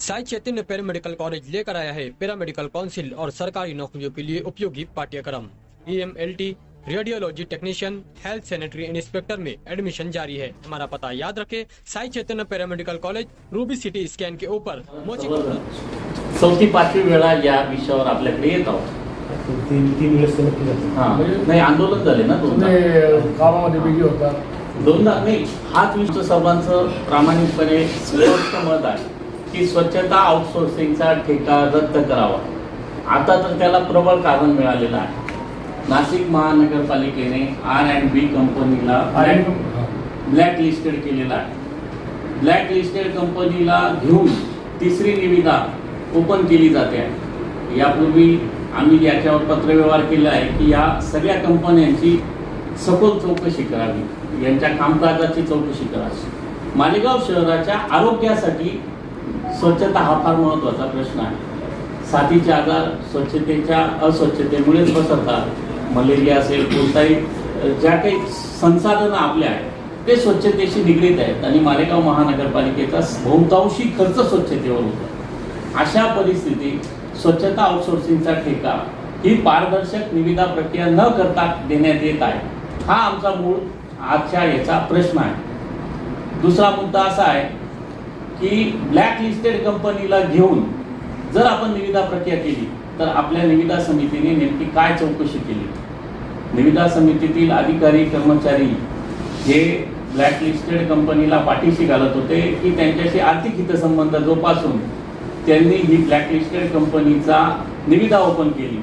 Sai Chaitanya paramedical college लेकर आया है पैरामेडिकल काउंसिल और सरकारी नौकरियों के लिए उपयोगी पाठ्यक्रम। EMLT, radiology technician, health sanitary inspector में एडमिशन जारी है। हमारा पता याद रखें, Sai Chaitanya paramedical college, ruby city scan के ऊपर मोची। चौथी पाचवी वेळा या विषयावर आपल्याकडे येत आहोत। तीन वेळेस तर नक्की जातो. हा नाही, आंदोलन झाले ना दोनदा कामामध्ये बिझी होता. दोनदा नाही, हाच विश्व सर्वांचं प्रामाणिकपणे स्पष्ट मत आहे की स्वच्छता आउटसोर्सिंगचा ठेका रद्द करावा। आता तर त्याला प्रबळ कारण मिळालेलं आहे। नाशिक महानगरपालिकेने R&B कंपनीला ब्लॅक लिस्टेड केलेला आहे। ब्लॅक लिस्टेड कंपनीला घेऊन तिसरी निविदा ओपन केली जाते आहे। यापूर्वी आम्ही याच्यावर पत्रव्यवहार केला आहे की या सगळ्या कंपन्यांची सखोल चौकशी करावी, यांच्या कामकाजाची चौकशी करावी। मालेगाव शहराच्या आरोग्यासाठी स्वच्छता हा फार महत्त्वाचा प्रश्न आहे। साथीचे आजार स्वच्छतेच्या अस्वच्छतेमुळेच पसरतात। मलेरिया असेल, कोणताही ज्या काही संसाधनं आपल्या आहेत ते स्वच्छतेशी निगडीत आहेत आणि मालेगाव महानगरपालिकेचा बहुतांशी खर्च स्वच्छतेवर होतो। अशा परिस्थितीत स्वच्छता आउटसोर्सिंगचा ठेका ही पारदर्शक निविदा प्रक्रिया न करता देण्यात येत आहे। हा आमचा मूळ आजच्या याचा प्रश्न आहे। दुसरा मुद्दा असा आहे की ब्लॅक लिस्टेड कंपनीला घेऊन जर आपण निविदा प्रक्रिया केली तर आपल्या निविदा समितीने नेमकी काय चौकशी केली? निविदा समितीतील अधिकारी कर्मचारी हे ब्लॅक लिस्टेड कंपनीला पाठीशी घालत होते की त्यांच्याशी आर्थिक हितसंबंध जोपासून त्यांनी ही ब्लॅक लिस्टेड कंपनीचा निविदा ओपन केली?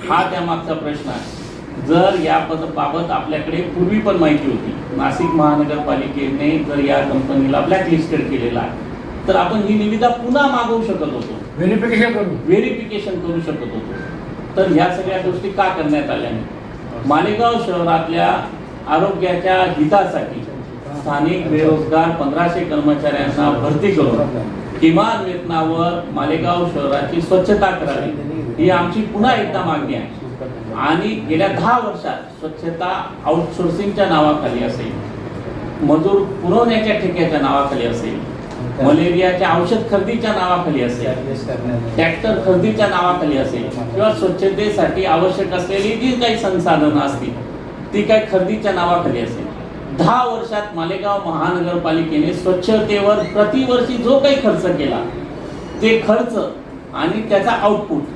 हा त्यामागचा प्रश्न आहे। जर या बाबत आपल्याकडे पूर्वी पण माहिती होती, नाशिक महानगरपालिकेने जर या कंपनीला ब्लॅक लिस्टेड केलेला आहे तर आपण ही निविदा पुन्हा मागवू शकत होतो, व्हेरिफिकेशन करू शकत होतो। तर ह्या सगळ्या गोष्टी का करण्यात आल्या नाही? मालेगाव शहरातल्या आरोग्याच्या हितासाठी स्थानिक बेरोजगार 1500 कर्मचाऱ्यांना भरती करून किमान वेतनावर मालेगाव शहराची स्वच्छता करावी ही आमची पुन्हा एकदा मागणी आहे। आणि गेल्या 10 वर्षात स्वच्छता आउटसोर्सिंगच्या नावाखाली असेल, मजूर पुरवण्याच्या ठेक्याच्या नावाखाली असेल, मलेरियाच्या औषध खरेदीच्या नावाखाली असेल, ट्रॅक्टर खरेदीच्या नावाखाली असेल किंवा स्वच्छतेसाठी आवश्यक असलेली जी काही संसाधनं असतील ती काही खरेदीच्या नावाखाली असेल, 10 वर्षात मालेगाव महानगरपालिकेने स्वच्छतेवर प्रतिवर्षी जो काही खर्च केला ते खर्च आणि त्याचा आउटपुट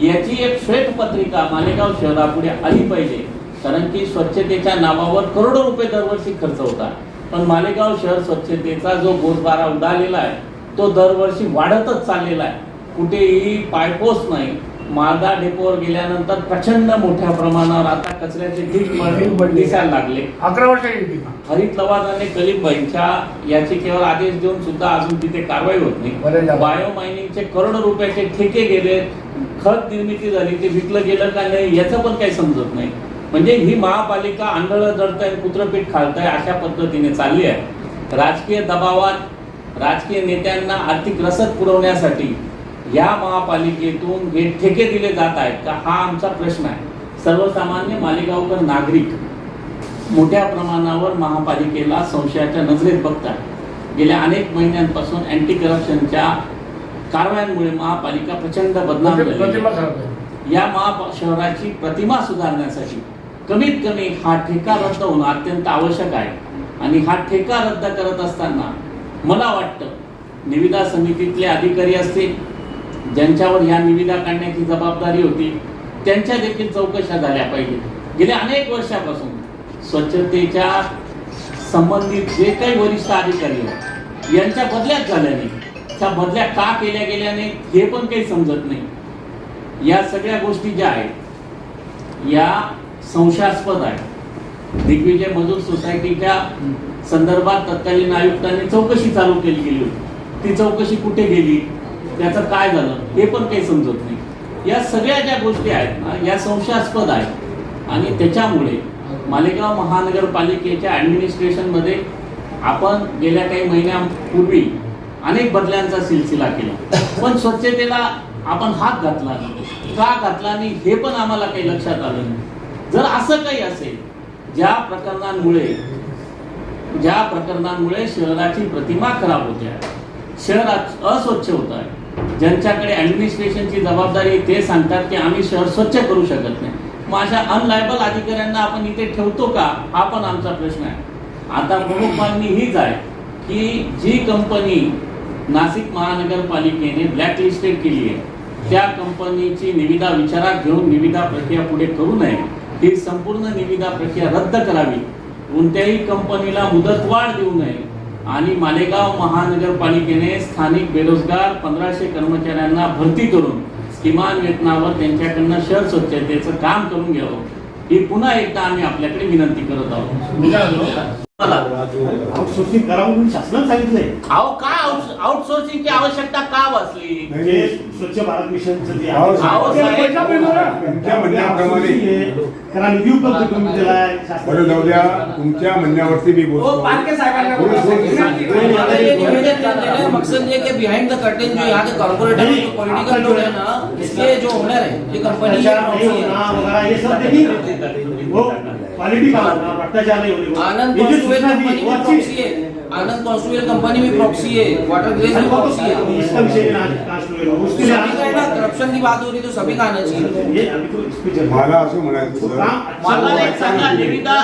याची एक श्वेतपत्रिका मालेगाव शहरापुढे आली पाहिजे। कारण की स्वच्छतेच्या नावावर करोडो रुपये दरवर्षी खर्च होता, पण मालेगाव शहर स्वच्छतेचा जो बोजबारा उडालेला आहे तो दरवर्षी वाढतच चाललेला आहे। कुठेही पायपोस नाही। मालदा डेपोवर गेल्यानंतर प्रचंड मोठ्या प्रमाणावर आता कचऱ्याचे ढीग दिसायला लागले। 11 वर्ष हरित लवादाने कलीम भाईंच्या याचिकेवर आदेश देऊन सुद्धा अजून तिथे कारवाई होत नाही। बायो मायनिंगचे करोडो रुपयाचे ठेके गेले, खत निर्मिती झाली, ते विकलं गेलं का नाही याचं पण काही समजत नाही। म्हणजे ही महापालिका आंधळं दडतंय, कुत्रपीठ खालतंय अशा पद्धतीने चालली आहे। राजकीय दबावात राजकीय नेत्यांना आर्थिक रसद पुरवण्यासाठी या महापालिकेतून हे ठेके दिले जात आहेत का, हा आमचा प्रश्न आहे। सर्वसामान्य मालेगावकर नागरिक मोठ्या प्रमाणावर महापालिकेला संशयाच्या नजरेत बघतात। गेल्या अनेक महिन्यांपासून अँटी करप्शनच्या कारवायांमुळे महापालिका प्रचंड बदनाम झाली आहे। या शहराची प्रतिमा सुधारण्यासाठी कमीत कमी हा ठेका रद्द होणं अत्यंत आवश्यक आहे। आणि हा ठेका रद्द करत असताना मला वाटतं निविदा समितीतले अधिकारी असतील ज्यांच्यावर ह्या निविदा काढण्याची जबाबदारी होती त्यांच्या देखील चौकशा झाल्या पाहिजे। गेल्या अनेक वर्षापासून स्वच्छतेच्या संबंधित जे काही वरिष्ठ अधिकारी आहेत यांच्या बदल्याच झाल्या नाही। त्या बदल्या का केल्या गेल्या नाही हे पण काही समजत नाही। या सगळ्या गोष्टी ज्या आहेत या संशयास्पद आहेत। दिग्विजय मजूर सोसायटीच्या संदर्भात तत्कालीन आयुक्तांनी चौकशी चालू केली गेली होती, ती चौकशी कुठे गेली, त्याचं काय झालं हे पण काही समजत नाही। या सगळ्या ज्या गोष्टी आहेत ना या संशयास्पद आहेत आणि त्याच्यामुळे मालेगाव महानगरपालिकेच्या ॲडमिनिस्ट्रेशन मध्ये आपण गेल्या काही महिन्यांपूर्वी अनेक बदल्यांचा सिलसिला केला, पण स्वच्छतेला आपण हात घातला नाही। का घातला नाही हे पण आम्हाला काही लक्षात आलं नाही। जर असं काही असेल ज्या प्रकरणांमुळे शहराची प्रतिमा खराब होते, शहर अस्वच्छ होत आहे. ज्यांच्याकडे ऍडमिनिस्ट्रेशनची जबाबदारी आहे ते सांगतात की आम्ही शहर स्वच्छ करू शकत नाही. मग अशा अनलायबल अधिकाऱ्यांना आपण इथे ठेवतो का, हा पण आमचा प्रश्न आहे. आता प्रमुख मागणी हीच आहे की जी कंपनी नाशिक महानगरपालिकेने ब्लॅकलिस्टेड केली आहे त्या कंपनीची निविदा विचारात घेऊन निविदा प्रक्रिया पुढे करू नये. ही संपूर्ण निविदा प्रक्रिया रद्द करावी. कोणत्याही कंपनीला मुदतवाढ देऊ नये आणि मालेगाव महानगरपालिकेने स्थानिक बेरोजगार 1500 कर्मचाऱ्यांना भरती करून किमान वेतनावर त्यांच्याकडनं शहर स्वच्छतेचं काम करून घ्यावं. ही पुन्हा एकदा आम्ही आपल्याकडे विनंती करत आहोत. आउटसोर्सिंग करावं म्हणून शासनाने सांगितलंय. अहो का आउटसोर्सिंगची आवश्यकता का भासली? म्हणजे स्वच्छ भारत मिशनचं जे अहो, साहेब, तुमच्या म्हणण्याप्रमाणे त्याला निधी उपलब्ध करून दिलाय बरं जाऊ द्या. तुमच्या म्हणण्यावरती मी बोलतो. मकसद ये कि बिहाइंड द कर्टेन जो यहाँ के कॉर्पोरेटर जो पॉलिटिकल लोग हैं ना, इसके जो ओनर है ये कंपनी वगैरह ये सब देखिए वो क्वालिटी का भ्रष्टाचार नहीं होने आनंद कॉन्स्टुएंट कंपनी भी प्रॉक्सी है. आनंद कॉन्स्टुएंट कंपनी भी प्रॉक्सी है. वाटर ग्लेज भी प्रॉक्सी है. इसका विषय उसके लिए सभी का है ना, करप्शन की बात हो रही तो सभी का आना चाहिए. ये अभी तो इस पे चल रहा है. मला असं म्हणायचं होतं, मला एक सांगा, निविदा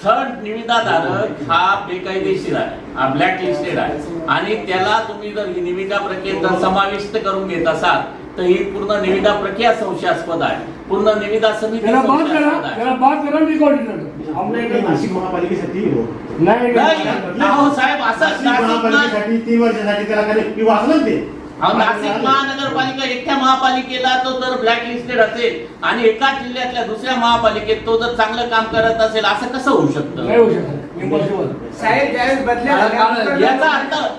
थर्ड निविदाधारक हा बेकायदेशीर आहे, हा ब्लॅक लिस्टेड आहे आणि त्याला तुम्ही जर ही निविदा प्रक्रियेत समाविष्ट करून घेत असाल तर ही पूर्ण निविदा प्रक्रिया संशयास्पद आहे. पूर्ण निविदा समिती संशयास्पद आहे. आपल्या नाशिक महापालिकेसाठी हो नाही, अहो साहेब, असं नाशिक महापालिकेसाठी 3 वर्षासाठी त्याला काही वाचलं ते. नाशिक महानगरपालिका एकट्या महापालिकेला तो जर ब्लॅक लिस्टेड असेल आणि एका जिल्ह्यातल्या दुसऱ्या महापालिकेत तो जर चांगलं काम करत असेल असं कसं होऊ शकतं?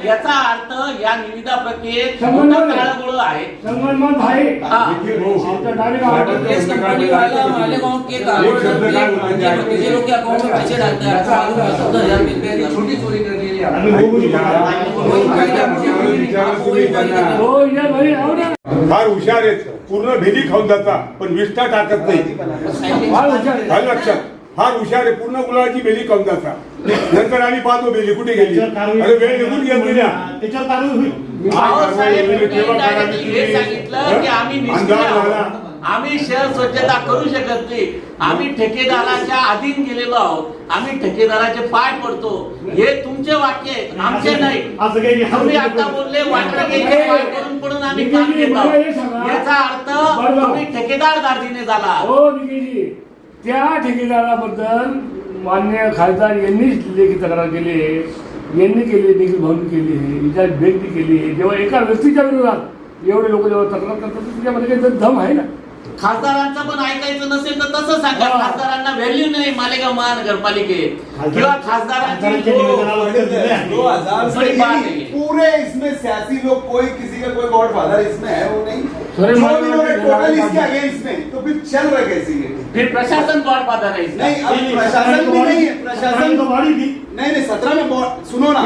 याचा अर्थ या निविदा प्रक्रियेत काळगुळ आहे. इस कंपनी वाला मालेगांव के किसी लोग के अकाउंट में पैसे डालता है, आपको मालूम है 17,000 मिल गए. छोटी चोरी कर ली है. फार हुशार आहेत, पूर्ण भेली खाऊन जाता पण विष्ठा टाकत नाही. फार लक्षात, फार हुशार आहे, पूर्ण गुलाची भेली खाऊन जाता. नंतर आम्ही पाहतो भेली कुठे गेली. अरे वेळ निघून गेल्या त्याच्यावर कारवाई होईल. हे सांगितलं की आम्ही निष्क्रिय आहोत. आम्ही शहर स्वच्छता करू शकत नाही. आम्ही ठेकेदाराच्या अधीन गेलेलो आहोत. आम्ही ठेकेदाराचे पाय पडतो. हे तुमचे वाक्य आहेत, आमचे नाही. तुम्ही आता बोलले वाटर गेटचे पाय पडून पडून आम्ही काम घेत आहोत. याचा अर्थ तुम्ही ठेकेदार दार्जिने झाला. हो निकेजी, त्या ठेकेदाराबद्दल मान्य खासदार यांनीच लेखी तक्रार केली आहे, यांनी केली, निखिल भाऊंनी केली आहे, विचार व्यक्ती केली आहे. जेव्हा एका व्यक्तीच्या विरोधात एवढे लोक जेव्हा तक्रार करतात त्याच्यामध्ये काही दम आहे ना. खासदारांचं पण ऐकायचं नसेल तर तसं सांगा. खासदारांना व्हॅल्यू नाही मालेगाव महानगरपालिकेत किंवा खासदारांची पूरे इसमें सियासी लोग कोई किसी का कोई गॉडफादर इसमें है वो नहीं. सॉरी, जो भी लोग टोटल इसके अगेंस्ट में तो फिर चल रहा कैसे ये? फिर प्रशासन गॉडफादर है इसका. नहीं, अब प्रशासन भी नहीं है. प्रशासन तो बॉडी थी. नहीं 17 में सुनो ना,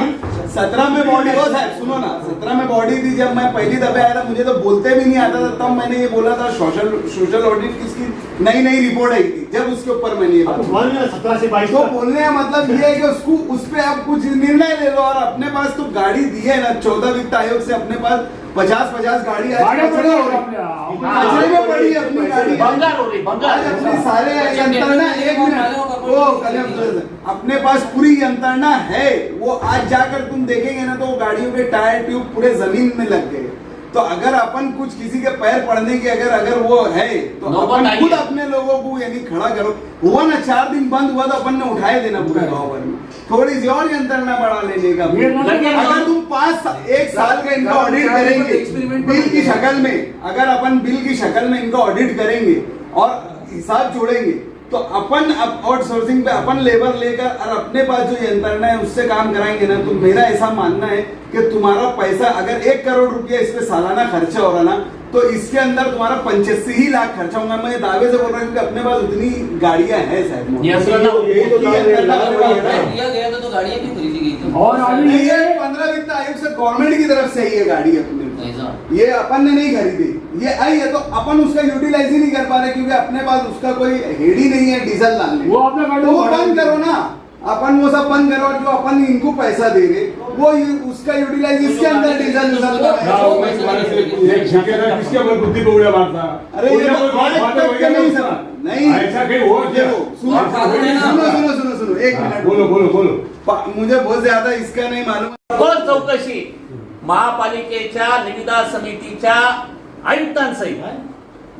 17 में बॉडी हो साहब, सुनो ना, 17 में बॉडी थी. जब मैं पहली दफे आया था मुझे तो बोलते भी नहीं आता था, तब मैंने ये बोला था सोशल ऑडिट की नई रिपोर्ट आई थी, जब उसके ऊपर मैंने ये बात 17 से 22 तो बोलने का मतलब ये है कि उसको उस पे आप कुछ निर्णय ले लो. और अपने पास तो गाड़ी दी है ना 14 वित्त आयोग से, अपने पास 50 गाड़ी कचरे में पड़ी है अपनी गाड़ी. भंगार हो रही, भंगार. आज अपने सारे यंत्रणा एक मिनट वो अपने पास पूरी यंत्रणा है. वो आज जाकर तुम देखेंगे ना तो वो गाड़ियों के टायर ट्यूब पूरे जमीन में लग गए. तो अगर अपन कुछ किसी के पैर पड़ने की अगर वो है तो अपन खुद अपने लोगों को यानी खड़ा करो. हुआ ना 4 दिन बंद हुआ तो अपन ने उठाए देना पूरे गाँव भर में. थोड़ी सी और यंत्रणा बढ़ा लेने का. अगर तुम 1 साल का इनका ऑडिट करेंगे बिल की शक्ल में, अगर अपन बिल की शक्ल में इनका ऑडिट करेंगे और हिसाब जोड़ेंगे तो अपन अब आउटसोर्सिंग पे अपन लेबर लेकर और अपने पास जो यंत्रणा है उससे काम कराएंगे ना. तो मेरा ऐसा मानना है कि तुम्हारा पैसा अगर 1 करोड़ रुपया इस पे सालाना खर्चा हो रहा ना तो इसके अंदर तुम्हारा 85 ही लाख खर्चा होगा. मैं दावे से बोल रहा हूँ कि अपने पास उतनी गाड़ियां हैं साहब. दिया गया था तो गाड़ियाँ क्यों खरीदी गई थी? और अभी ये 15 वित्त आयोग से गवर्नमेंट की तरफ से ही है गाड़ी अपने. ये अपन ने नहीं खरीदी, ये आई है तो अपन उसका यूटिलाइज ही नहीं कर पा रहे क्योंकि अपने पास उसका कोई हेड ही नहीं है डीजल लाने. वो अपना गाड़ी तो वो बंद करो ना. अपन वो सब बंद करवा जो अपन इनको पैसा दे रहे वो उसका यूटिलाइज इसके अंदर डीजल किसके ऊपर बुद्धि पे उड़ा मारता? अरे ये नहीं सर, नहीं ऐसा कहीं हो क्या? सुनो एक मिनट बोलो मुझे बहुत ज्यादा इसका नहीं मालूम। खोल चौकशी महापालिकेच्या निविदा समितीच्या आयुक्तांसहित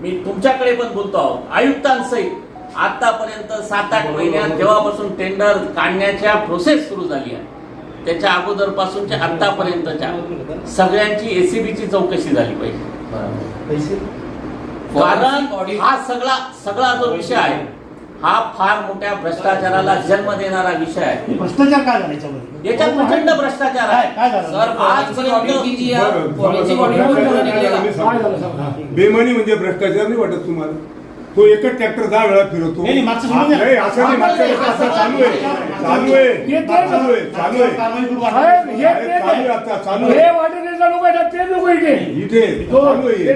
मी तुमच्याकडे पण बोलतो आहोत, आयुक्तांसहित आतापर्यंत 7-8 महिन्यात जेव्हापासून टेंडर काढण्याच्या प्रोसेस सुरू झाली आहे त्याच्या अगोदर पासूनच्या आतापर्यंतच्या सगळ्यांची एसीबीची चौकशी झाली पाहिजे। कारण हा सगळा जो विषय आहे हा फार मोठ्या भ्रष्टाचाराला जन्म देणारा विषय आहे। भ्रष्टाचार काय झाला याच्यामध्ये? याच्यात प्रचंड भ्रष्टाचार आहे। काय झालं? सर बेमानी म्हणजे भ्रष्टाचार नाही वाटत तुम्हाला? तो एकच ट्रॅक्टर 10 वेळा फिरवतो। नाही, मागचं सोडून द्या. नाही, असं नाही, मागचं असं चालू आहे चालू आहे हे वाटेचा लोक आहेत ते लोक इथे इथे चालू आहे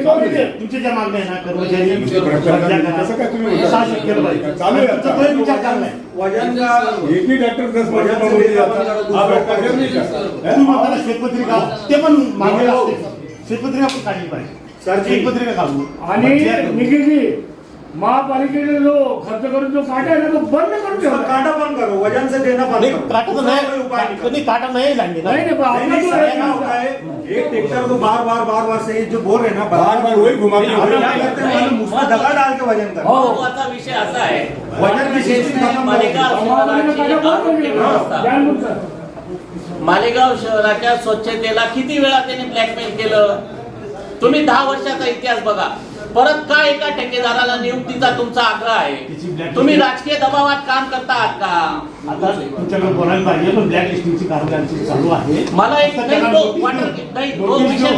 तुमच्या ज्या मागण्या आहे ना कर्मचारी कसं काय तुम्ही म्हणता? शासन केलं पाहिजे. चालू आहे तुमचा तो एक विचार चाललाय. एकही ट्रॅक्टर 10 वर्षांमध्ये जातात हा भ्रष्टाचार नाही का? तुम्ही म्हणताना श्वेतपत्रिका ते पण मागणी असते. श्वेतपत्रिका पण काढली पाहिजे. श्वेतपत्रिका काढू आणि निखिलजी महापालिकेने जो खर्च करून जो काटा आहे ना तो बंद करून ठेवा। काटा बंद करो, वजन से देना बंद करो। काटा तो नहीं काटा नहीं लाएंगे ना। नहीं नहीं आपका तो क्या होता है एक ट्रैक्टर को बार से जो बोल रहे ना बार वही घुमा के उसमें दगा डाल के वजन कर। महत्वाचा विषय असा आहे वजन की शेती मालेगाव शहराची आरोग्य व्यवस्था मालेगाव शहराच्या स्वच्छतेला किती वेळा त्यांनी ब्लॅकमेल केलं? तुम्ही 10 वर्षाचा इतिहास बघा। परत का एका ठेकेदाराला नियुक्तीचा तुमचा आग्रह आहे? तुम्ही राजकीय दबावात काम करता आहात का? आता तुमच्याकडे बोलायला पाहिजे पण ब्लॅक लिस्टिंगची कारवाई चालू आहे। मला एक नाही तो विषय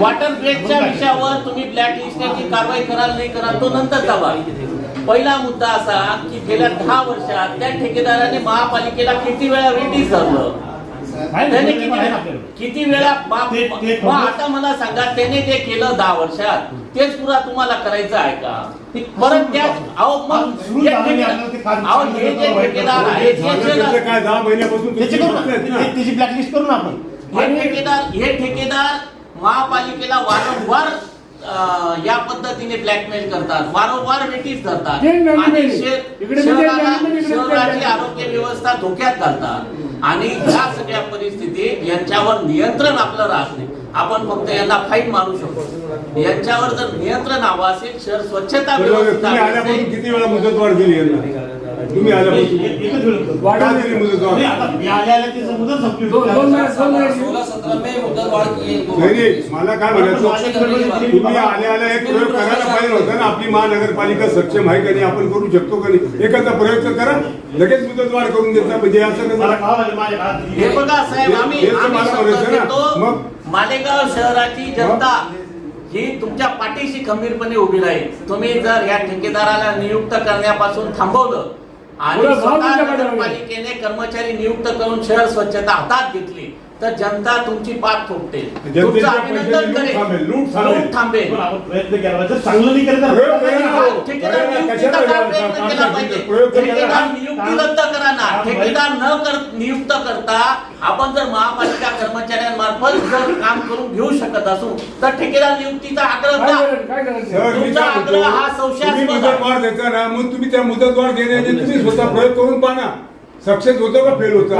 वॉटर ग्रेडच्या विषयावर तुम्ही ब्लॅक लिस्टची कारवाई कराल नाही कराल तो नंतर जावा। पहिला मुद्दा असा की गेल्या 10 वर्षात त्या ठेकेदाराने महापालिकेला किती वेळा वेटीस धरलं? त्याने किती वेळा आता मला सांगा त्याने ते केलं 10 वर्षात तेच पुरा तुम्हाला करायचं आहे का? परत त्या हे जे ठेकेदार आहेत काय 10 महिन्यापासून त्याची ब्लॅकलिस्ट करू ना आपण। हे ठेकेदार महापालिकेला वारंवार या पद्धतीने ब्लॅकमेल करतात, वारंवार वेटीस धरतात आणि शहराची आरोग्य व्यवस्था धोक्यात घालतात आणि या सगळ्या परिस्थितीत यांच्यावर नियंत्रण आपलं राहत नाही। आपण फक्त यांना फाईट मारू शकतो। यांच्यावर जर नियंत्रण हवं असेल शहर स्वच्छता आल्यापासून किती वेळा मुदतवाढ दिली यांना? तुम्ही आल्यापासून का दिली मुदतवाढ? नाही मला काय म्हणायचं तुम्ही आल्या एक प्रयोग करायला पाहिजे होता ना। आपली महानगरपालिका सक्षम आहे का नाही आपण करू शकतो का नाही एखादा प्रयोग तर करा लगेच मुदतवाढ करून देता म्हणजे असं हे बघा साहेब आम्ही मालेगाव शहराची जनता ही तुमच्या पाठीशी खंबीरपणे उभी राहील। तुम्ही जर या ठेकेदाराला नियुक्त करण्यापासून थांबवलं आणि स्वतः नगरपालिकेने कर्मचारी नियुक्त करून शहर स्वच्छता हातात घेतली तर जनता तुमची पाठ थोपते, तुमचं अभिनंदन करेल, लूट थांबेल। प्रयत्न केला तर चांगलं नाही केलं तर ठेकेदार नियुक्तीचा काय प्रयत्न केला पाहिजे? ठेकेदार नियुक्ती रद्द करा ना। ठेकेदार नियुक्त करता आपण जर महापालिका कर्मचाऱ्यांमार्फत जर काम करून घेऊ शकत असू तर ठेकेदार नियुक्तीचा आग्रह तुमचा आग्रह हा संशयास्पद देता ना मग तुम्ही त्या मुदतवाढ देण्याचे तुम्ही स्वतः प्रयोग करून पाहा सक्सेस होतं का फेल होतं?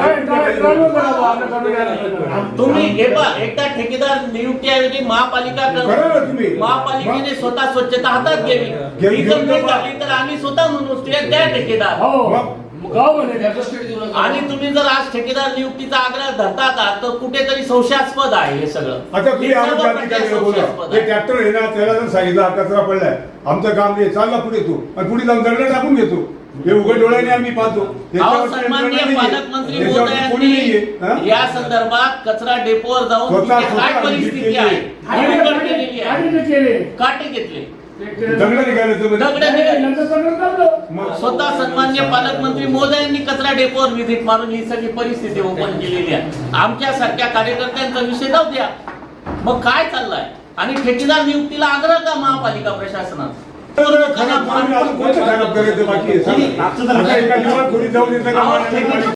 तुम्ही एकदा ठेकेदार नियुक्तीऐवजी महापालिकेने स्वतः स्वच्छता हातात घ्यावी तर आम्ही स्वतः म्हणून त्या ठेकेदार आणि तुम्ही जर आज ठेकेदार नियुक्तीचा आग्रह धरतात तर कुठेतरी संशयास्पद आहे हे सगळं। आता तुम्ही ट्रॅक्टर आहे ना त्याला जर सांगितलं हा कचरा पडलाय आमचं काम नाही चालला पुढे तू आणि पुढे जाऊन दगड टाकून घेतो हे उघड डोळ्याने आम्ही पाहतो। सन्माननीय पालकमंत्री महोदयांनी या संदर्भात कचरा डेपोवर जाऊन काय परिस्थिती आहे काटे घेतले दगड निघाले स्वतः सन्माननीय पालकमंत्री महोदयांनी कचरा डेपोवर व्हिजिट मारून ही सगळी परिस्थिती ओपन केलेली आहे। आमच्या सारख्या कार्यकर्त्यांचा विषय जाऊ द्या मग काय चाललाय आणि ठेकेदार नियुक्तीला आग्रह का महापालिका प्रशासनाचा? खराब करायचं बाकी आहे. मागचं तर आता एका दिवसात खोलीत जाऊन येतं का?